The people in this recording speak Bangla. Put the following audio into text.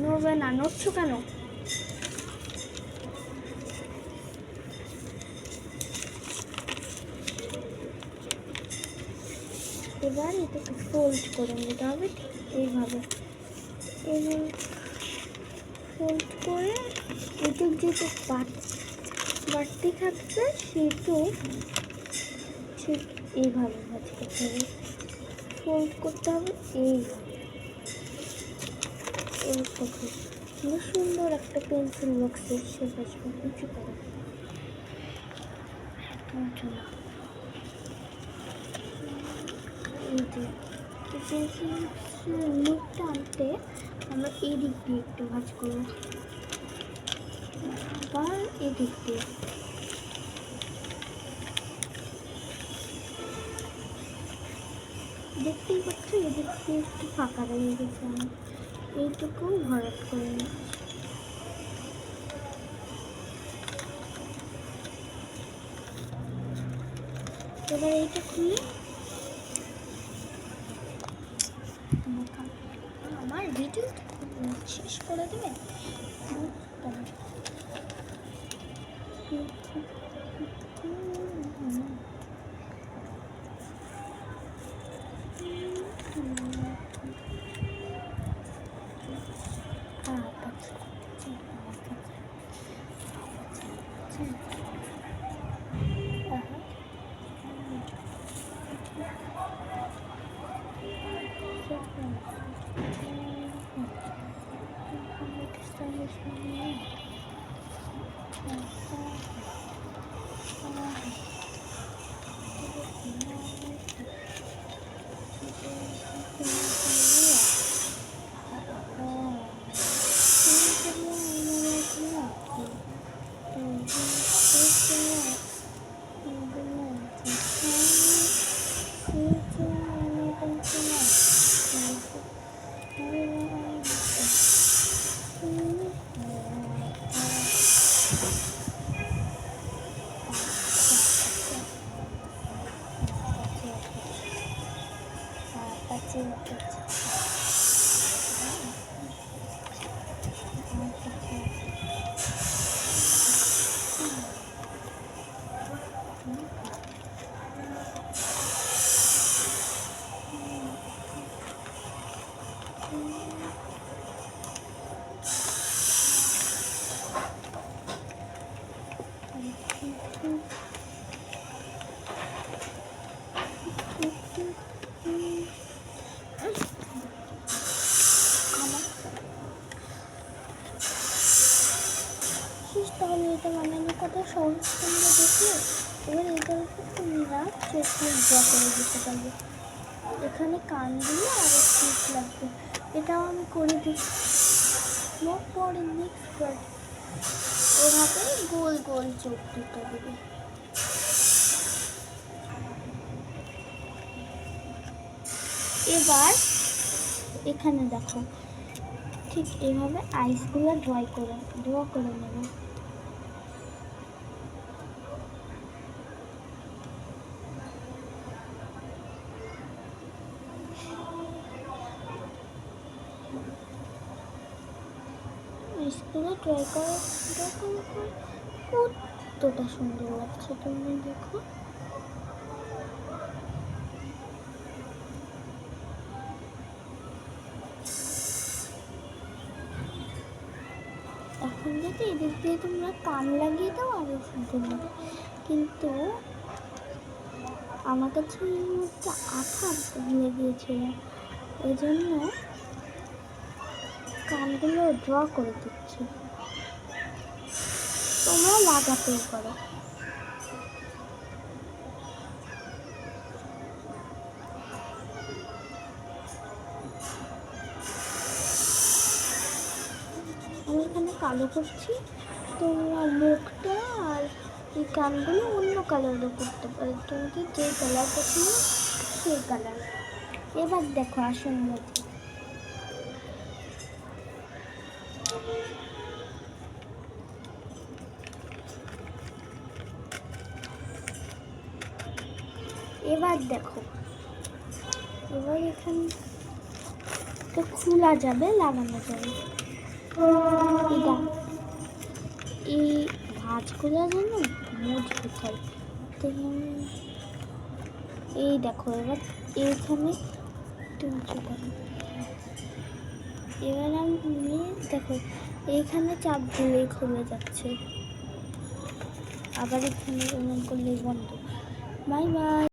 নড়বে না, নড়ছো কেন? এবার এটাকে ফোল্ড করে নিতে হবে এইভাবে। এইভাবে ফোল্ড করে এটুক যেটুক বাড়তি থাকবে সেটুক ঠিক এইভাবে ভাজ করতে হবে, ফোল্ড করতে হবে এইভাবে। সুন্দর একটা পেন্সিল বক্সের শেপ আসবে, কিছু করে পেন্সিলের লুকটা আনতে আমরা এই দিক দিয়ে একটু ভাঁজ করবো, আবার এই দিক দিয়ে। দেখতেই পাচ্ছ এদিক দিয়ে একটু ফাঁকা রয়ে গেছে, আমি এইটুকু ভরাট করে নিই। এবার এইটা খুলে আমার ভিডিও শেষ করে দেবে। তাহলে এটা বানানোর কথা সহজ তোমরা দেখলে। এবার এটার উপর তোমরা চোখ ড্র করে দিতে পারবে। এখানে কান দিয়ে আর চোখ লাগবে, এটাও আমি করে দিচ্ছি। পরে নেক্সট এভাবে গোল গোল চোখ দুটো দেবে। এবার এখানে দেখো ঠিক এইভাবে আইসগুলো ড্র করে নেবে। আইসগুলো ড্র করার পর কতটা সুন্দর লাগছে তোমরা দেখো। এখন যদি এদিক দিয়ে তোমরা কান লাগিয়ে দাও আরও সুন্দর লাগে, কিন্তু আমার কাছে এর মধ্যে আঠা লেগেছিল, এই জন্য কানগুলো ড্র করে দিচ্ছি। তোমরা লাগাতেও পারো। আমি এখানে কালো করছি, তোমরা মুখটা আর এই কানগুলো অন্য কালারও করতে পারো, তোমাদের যে কালার পছন্দ সেই কালার। এবার দেখো আসল মধ্যে এবার দেখো, এবার এখানে খোলা যাবে, লাগানো যাবে। এটা এই ভাঁজগুলো যেন মজবুত হয়। এই দেখো এবার এইখানে এবার আমি দেখো এইখানে চাপ দিলেই খুলে যাচ্ছে, আবার এখানে এমন করলেই বন্ধ। Bye bye.